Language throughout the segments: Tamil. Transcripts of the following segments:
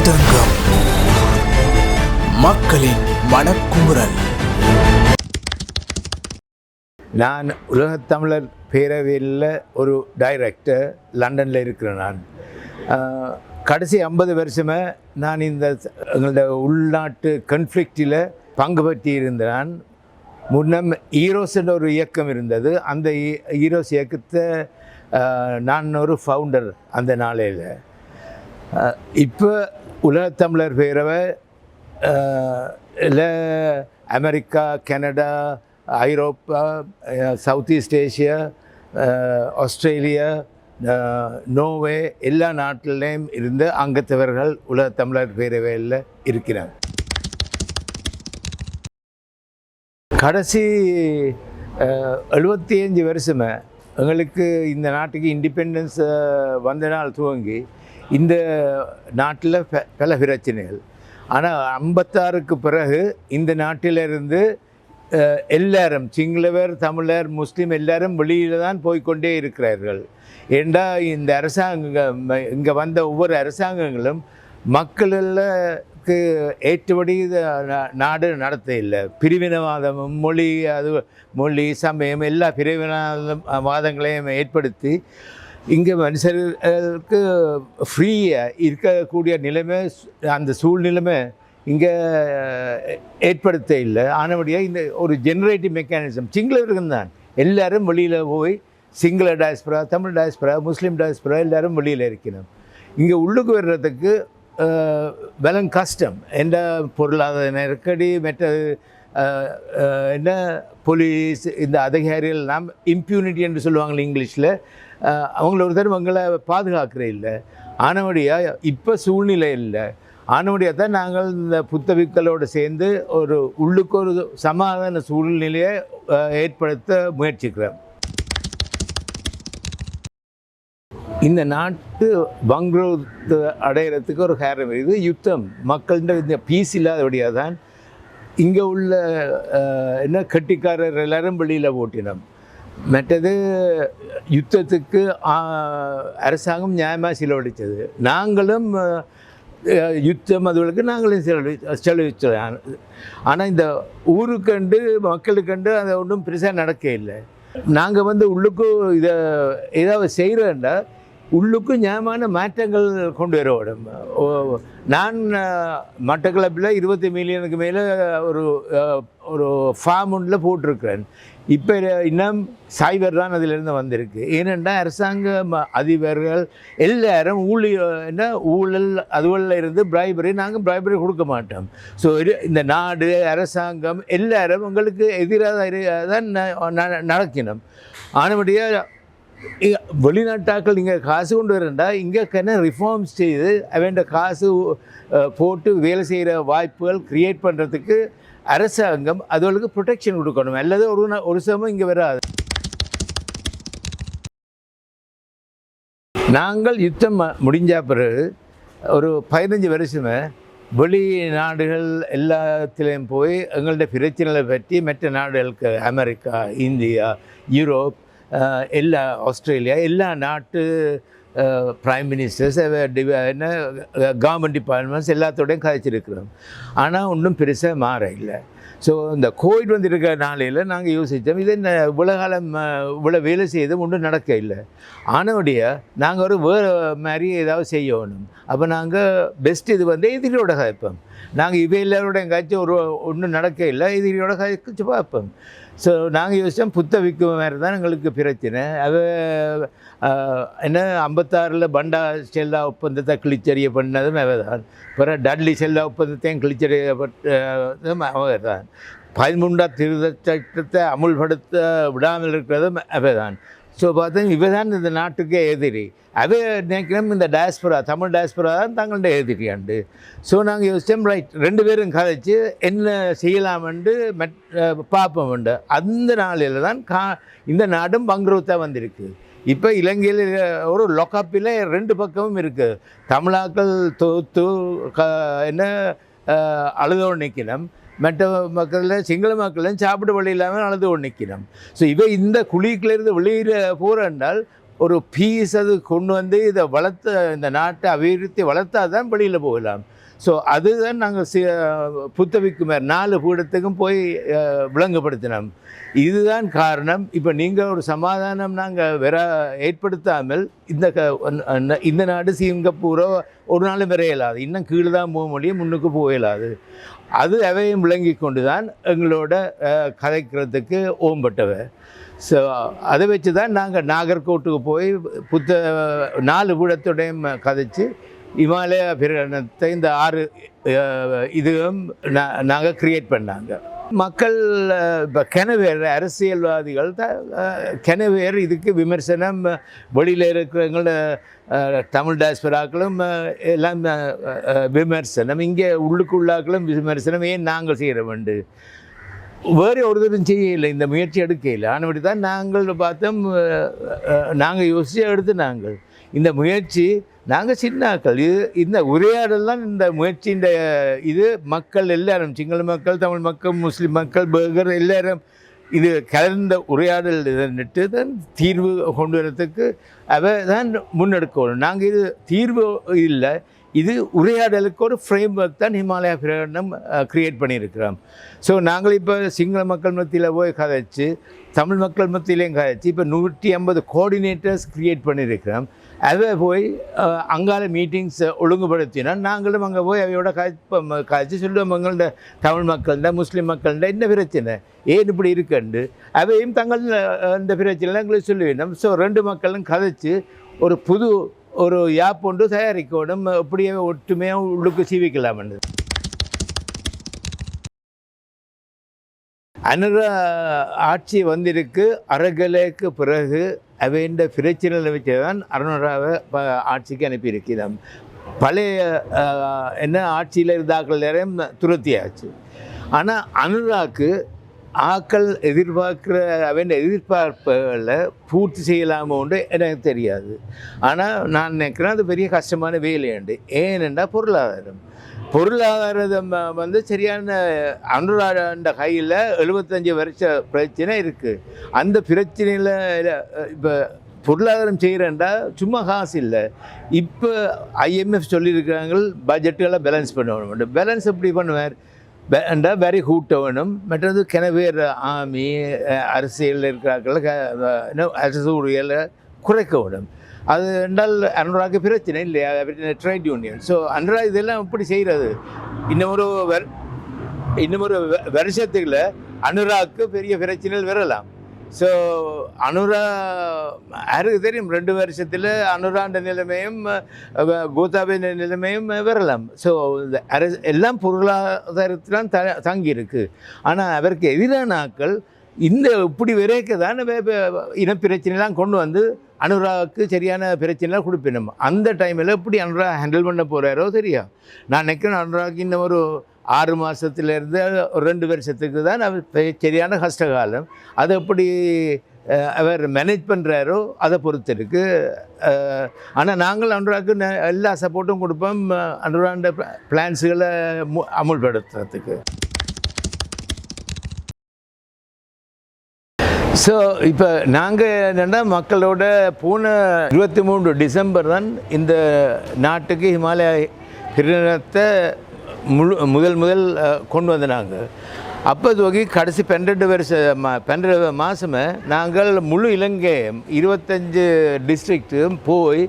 மனத்தங்கம் மக்களின் மனக்குமுறல். நான் உலகத்தமிழர் பேரவையில் ஒரு டைரக்டர் லண்டனில் இருக்கிறேன். நான் கடைசி 50 வருஷமாக நான் இந்த எங்களோட உள்நாட்டு கன்ஃப்ளிக்டில் பங்கு பற்றி இருந்தேன். முன்னம் ஈரோஸ் என்ற ஒரு இயக்கம் இருந்தது. அந்த ஈரோஸ் இயக்கத்தை நான் ஒரு ஃபவுண்டர் அந்த நாளையில். இப்போ உலகத்தமிழர் பேரவை இல்லை அமெரிக்கா, கனடா, ஐரோப்பா, South East Asia, Australia, Norway எல்லா நாட்டிலையும் இருந்த அங்கத்தவர்கள் உலகத்தமிழர் பேரவையில் இருக்கிறாங்க. கடைசி 75 வருஷமாக எங்களுக்கு இந்த நாட்டுக்கு இண்டிபெண்டன்ஸ் வந்த நாள் துவங்கி இந்த நாட்டில் பல பிரச்சனைகள். ஆனால் 56க்கு பிறகு இந்த நாட்டிலிருந்து எல்லாரும் சிங்களவர், தமிழர், முஸ்லீம் எல்லாரும் வெளியில் தான் போய்கொண்டே இருக்கிறார்கள். ஏண்டா இந்த அரசாங்கம் இங்கே வந்த ஒவ்வொரு அரசாங்கங்களும் மக்களுக்கு ஏற்றபடி நாடு நடத்த இல்லை. பிரிவினவாதமும் மொழி சமயம் எல்லா பிரிவினவாதங்களையும் ஏற்படுத்தி இங்கே மனுஷர்களுக்கு ஃப்ரீயாக இருக்கக்கூடிய நிலைமை, அந்த சூழ்நிலைமை இங்கே ஏற்படுத்த இல்லை. ஆனபடியாக இந்த ஒரு ஜெனரேட்டிவ் மெக்கானிசம் சிங்களவர்கள் தான் எல்லோரும் வெளியில் போய் சிங்கள டயஸ்பரா, தமிழ் டயஸ்பரா, முஸ்லீம் டயஸ்பரா எல்லோரும் வெளியில் இருக்கணும். இங்கே உள்ளுக்கு வர்றதுக்கு வெலம் கஷ்டம். எந்த பொருளாதார நெருக்கடி, மற்றது என்ன போலீஸ், இந்த அதிகாரிகள் நாம் இம்ப்யூனிட்டி என்று சொல்லுவாங்க இங்கிலீஷில், அவங்கள ஒரு தடவை அவங்கள பாதுகாக்கிற இல்லை. ஆனபடியாக இப்போ சூழ்நிலை இல்லை. ஆனபடியாக தான் நாங்கள் இந்த புத்தவிக்களோடு சேர்ந்து ஒரு உள்ளுக்கு ஒரு சமாதான சூழ்நிலையை ஏற்படுத்த முயற்சிக்கிறோம். இந்த நாட்டு பங்குரோத்து அடையிறதுக்கு ஒரு காரணம் இது யுத்தம். மக்கள்கிட்ட இந்த பீஸ் இல்லாதபடியாக தான் இங்கே உள்ள என்ன கட்டிக்காரர் எல்லாரும் வெளியில் ஓட்டினோம். மற்றது யுத்தத்துக்கு அரசாங்கம் நியாயமாக செலவழித்தது. நாங்களும் யுத்தம் அதுகளுக்கு நாங்களும் செலவழித்தோம். ஆனால் இந்த ஊருக்கண்டு மக்களுக்கண்டு அதை ஒன்றும் பெருசாக நடக்க இல்லை. நாங்கள் உள்ளுக்கு இதை ஏதாவது செய்கிறோன்னா உள்ளுக்கும் நியாயமான மாற்றங்கள் கொண்டு வர வேண்டும். நான் மட்டக்களப்பில் 20 மில்லியனுக்கு மேலே ஒரு ஃபார்ம் ஒன்றில் போட்டிருக்கிறேன். இப்போ இன்னும் சைபர் தான் அதிலிருந்து வந்திருக்கு. ஏனென்றால் அரசாங்க அதிபர்கள் எல்லாரும் ஊழல் அதுகளில் இருந்து பிரைபரி, நாங்கள் பிரைபரி கொடுக்க மாட்டோம். ஸோ இந்த நாடு அரசாங்கம் எல்லாரும் உங்களுக்கு எதிராக தான் நடக்கணும். ஆனபடியாக வெளிநாட்டாக்கள் இங்கே காசு கொண்டு வரண்டா இங்கே ரிஃபார்ம்ஸ் செய்து அவன் காசு போட்டு வேலை செய்கிற வாய்ப்புகள் க்ரியேட் பண்ணுறதுக்கு அரசாங்கம் அதுகளுக்கு ப்ரொடெக்ஷன் கொடுக்கணும். அல்லது ஒரு சமயம் இங்கே வராது. நாங்கள் யுத்தம் முடிஞ்ச பிறகு ஒரு 15 வருஷமாக வெளிநாடுகள் எல்லாத்திலையும் போய் எங்கள்ட பிரச்சனைகளை பற்றி மற்ற நாடுகளுக்கு அமெரிக்கா, இந்தியா, யூரோப், எல்லா ஆஸ்திரேலியா எல்லா நாட்டு ப்ரைம் மினிஸ்டர்ஸ், என்ன கவர்மெண்ட் டிபார்ட்மெண்ட்ஸ் எல்லாத்தோடையும் கதைச்சிருக்கிறோம். ஆனால் ஒன்றும் பெருசாக மாற இல்லை. ஸோ இந்த கோவிட் வந்துருக்கிற நாளையில் நாங்கள் யோசித்தோம், இது என்ன உலகாலம் இவ்வளோ வேலை செய்யதும் ஒன்றும் நடக்க இல்லை. ஆனபடியாக நாங்கள் ஒரு வேறு மாதிரி ஏதாவது செய்யணும். அப்போ நாங்கள் பெஸ்ட் இது எதிரியோட கதைப்போம். நாங்கள் இவை எல்லாரோட எங்காச்சும் ஒன்றும் நடக்க இல்லை, எதிரியோட கதைச்சு பார்ப்போம். ஸோ நாங்கள் யோசித்தோம் புத்தவிக்கும் மாதிரி தான் எங்களுக்கு பிரச்சனை. அது என்ன 56 பண்டா செல்லா ஒப்பந்தத்தை கிழிச்சறிய பண்ணதும் அவர் தான். பிறகு டட்லி செல்லா ஒப்பந்தத்தையும் கிழிச்சறியப்பட்டதும் அவர் தான். 13ஆம் திருத்த சட்டத்தை அமுல்படுத்த விடாமல் இருக்கிறதும் அவர் தான். ஸோ பார்த்தா இவை தான் இந்த நாட்டுக்கே எதிரி. அதை நினைக்கிறோம் இந்த டயஸ்பரா, தமிழ் டயஸ்பரா தான் தங்கள்ட எதிரியாண்டு. ஸோ நாங்கள் யோசித்தோம், ரைட் 2 பேரும் கதைச்சு என்ன செய்யலாமென்று பார்ப்போம் உண்டு. அந்த நாளில் தான் இந்த நாடும் பங்குரோத்தாக வந்திருக்கு. இப்போ இலங்கையில் ஒரு லொக்கப்பில் 2 பக்கமும் இருக்குது. தமிழாக்கள் தோத்து என்ன அழுதோடு நிற்கணும், மற்ற மக்களில் சிங்கள மக்களும் சாப்பிட வழி இல்லாமல் அழுது நிற்கணும். ஸோ இவை இந்த குழிக்கிலிருந்து வெளியில் போகிறேன்றால் ஒரு பீஸ் அது கொண்டு வந்து இதை வளர்த்த இந்த நாட்டை அபிவிருத்தி வளர்த்தா தான் வெளியில் போகலாம். ஸோ அதுதான் நாங்கள் புத்தவிக்குமார் 4 பீடத்துக்கும் போய் விளங்கப்படுத்தினோம். இதுதான் காரணம். இப்போ நீங்கள் ஒரு சமாதானம் நாங்கள் ஏற்படுத்தாமல் இந்த நாடு சிங்கப்பூரோ ஒரு நாளும் வர இயலாது. இன்னும் கீழே தான் போக முடியும், முன்னுக்கு போக இயலாது. அது அவையும் விளங்கி கொண்டு தான் எங்களோட கதைக்கிறதுக்கு ஓம்பட்டவை. ஸோ அதை வச்சு தான் நாங்கள் நாகர்கோட்டுக்கு போய் 4 பீடத்தோடையும் கதைச்சு இமாலய பிரகடனத்தை இந்த 6 இதுவும் நாங்கள் க்ரியேட் பண்ணாங்க. மக்கள் இப்போ கெனவேர் அரசியல்வாதிகள் கெனவேர் இதுக்கு விமர்சனம், வெளியில் இருக்கிறவங்கள தமிழ் டாஸ்பராக்களும் எல்லாம் விமர்சனம், இங்கே உள்ளுக்குள்ளாக்களும் விமர்சனம். ஏன் நாங்கள் செய்கிற வேண்டு வேறு ஒருத்தரும் செய்யலை, இந்த முயற்சி எடுக்கல. ஆனபடி தான் நாங்கள் பார்த்தோம், நாங்கள் யோசித்து எடுத்து நாங்கள் இந்த முயற்சி நாங்கள் சின்னாக்கள் இந்த உரையாடல் தான் இந்த முயற்சியின் இது. மக்கள் எல்லாரும், சிங்கள மக்கள், தமிழ் மக்கள், முஸ்லீம் மக்கள், பேகர் எல்லாரும் இது கலந்த உரையாடல் நிட்டு தான் தீர்வு கொண்டு வரத்துக்கு அவை தான் முன்னெடுக்கணும். நாங்கள் இது தீர்வு இல்லை, இது உரையாடலுக்கு ஒரு ஃப்ரேம் ஒர்க் தான் ஹிமாலயா பிரகடனம் க்ரியேட் பண்ணியிருக்கிறோம். ஸோ நாங்கள் இப்போ சிங்கள மக்கள் மத்தியில் போய் கதைச்சு, தமிழ் மக்கள் மத்தியிலையும் கதைச்சு, இப்போ 150 கோஆர்டினேட்டர்ஸ் க்ரியேட் பண்ணியிருக்கிறோம். அதை போய் அங்கால மீட்டிங்ஸ் ஒழுங்குபடுத்தினா நாங்களும் அங்கே போய் அவையோட கதைச்சு சொல்லுவோம், எங்கள்ட தமிழ் மக்கள்கிட்ட, முஸ்லீம் மக்கள்கிட்ட என்ன பிரச்சனை, ஏன் இப்படி இருக்குண்டு அவையும் தங்கள் இந்த பிரச்சனை எங்களுக்கு சொல்லுவேன். ஸோ 2 மக்களும் கதைச்சு ஒரு புது ஒரு யாப் ஒன்று தயாரிக்கணும், அப்படியே ஒற்றுமையாக உள்ளுக்கு சீவிக்கலாம்னு. அனுரா ஆட்சி வந்திருக்கு. அறகலைக்கு பிறகு அவைண்ட பிரச்சனைகளை வச்சு தான் அருணராவை ஆட்சிக்கு அனுப்பியிருக்கிறோம். பழைய என்ன ஆட்சியில் இருந்தாக்கள் நேரம் துரத்தியாச்சு. ஆனால் அனுராக்கு ஆக்கள் எதிர்பார்க்குற அவன் எதிர்பார்ப்புகளை பூர்த்தி செய்யலாமோன்று எனக்கு தெரியாது. ஆனால் நான் நினைக்கிறேன் அது பெரிய கஷ்டமான வேலையுண்டு. ஏனென்றால் பொருளாதாரம் வந்து சரியான அனுராட கையில் 75 வருஷ பிரச்சனை இருக்குது. அந்த பிரச்சனையில் இப்போ பொருளாதாரம் செய்கிறேன்டா சும்மா காசு இல்லை. இப்போ IMF சொல்லியிருக்கிறாங்க பட்ஜெட்டுகளை பேலன்ஸ் பண்ணணும். பேலன்ஸ் எப்படி பண்ணுவார் வெரி கூட்டவனும். மற்றது கெனவேர் ஆர்மி அரசியலில் இருக்கிறார்கள் அரசு ஊழியலை குறைக்க வேணும். அது என்றால் அனுராக்கு பிரச்சனை இல்லையா, ட்ரேட் யூனியன். ஸோ அனுரா இதெல்லாம் எப்படி செய்கிறது? இன்னும் ஒரு வருஷத்துக்குள்ள அனுராக்கு பெரிய பிரச்சனைகள் வரலாம். ஸோ அனுரா யாருக்கு தெரியும், 2 வருஷத்தில் அனுராண்ட நிலைமையும் கோத்தாபின் நிலைமையும் வரலாம். ஸோ இந்த எல்லாம் பொருளாதாரத்திலாம் தங்கியிருக்கு. ஆனால் அவருக்கு எதிரான ஆக்கள் இந்த இப்படி விரைக்க தான் இனப்பிரச்சனைலாம் கொண்டு வந்து அனுராவுக்கு சரியான பிரச்சனைலாம் கொடுப்பினோம். அந்த டைமில் எப்படி அனுரா ஹேண்டில் பண்ண போகிறாரோ தெரியா. நான் நினைக்கிறேன் அனுராவுக்கு இன்னும் ஒரு 6 மாதத்துலேருந்து ஒரு 2 வருஷத்துக்கு தான் அவர் சரியான கஷ்டகாலம். அதை எப்படி அவர் மேனேஜ் பண்ணுறாரோ அதை பொறுத்து இருக்குது. ஆனால் நாங்கள் அனுராவுக்கு எல்லா சப்போர்ட்டும் கொடுப்போம் அனுராண்ட பிளான்ஸுகளை அமுல்படுத்துறதுக்கு. ஸோ இப்போ நாங்கள் என்னென்னா மக்களோட போன 23 டிசம்பர் தான் இந்த நாட்டுக்கு ஹிமாலய பிரகடனத்தை முதல் கொண்டு வந்தாங்க. அப்போ துவங்கி கடைசி 12 மாதமே நாங்கள் முழு இலங்கை 25 டிஸ்ட்ரிக்டும் போய்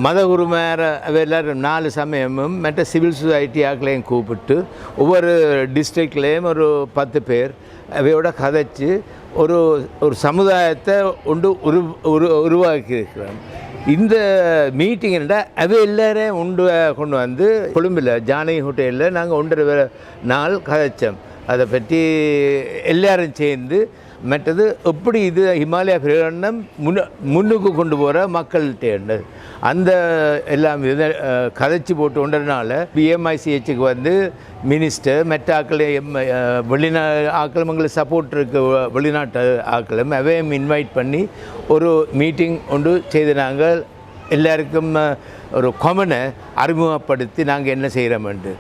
மதகுருமார எல்லோரும் 4 சமயமும் மற்ற சிவில் சொசைட்டி ஆக்களையும் கூப்பிட்டு ஒவ்வொரு டிஸ்ட்ரிக்ட்லேயும் ஒரு 10 பேர் அவையோட கதைச்சு ஒரு சமுதாயத்தை உருவாக்கியிருக்கிறோம். இந்த மீட்டிங்கில் அவை எல்லோரையும் கொண்டு வந்து கொழும்பில் ஜானகி ஹோட்டலில் நாங்கள் 1.5 நாள் கதைச்சோம். அதை பற்றி எல்லோரும் சேர்ந்து மற்றது எப்படி இது ஹிமாலயா பிரகடனம் முன்னுக்கு கொண்டு போகிற மக்கள்கிட்ட அந்த எல்லாம் இதை கதைச்சி போட்டு கொண்டதுனால BMICHக்கு வந்து மினிஸ்டர் மற்ற ஆக்கள் ஆக்களும் எங்களுக்கு சப்போர்ட் இருக்க வெளிநாட்டு ஆக்களும் அவையும் இன்வைட் பண்ணி ஒரு மீட்டிங் ஒன்று செய்து நாங்கள் எல்லாருக்கும் ஒரு காமனை அறிமுகப்படுத்தி நாங்கள் என்ன செய்கிறோம்ண்டு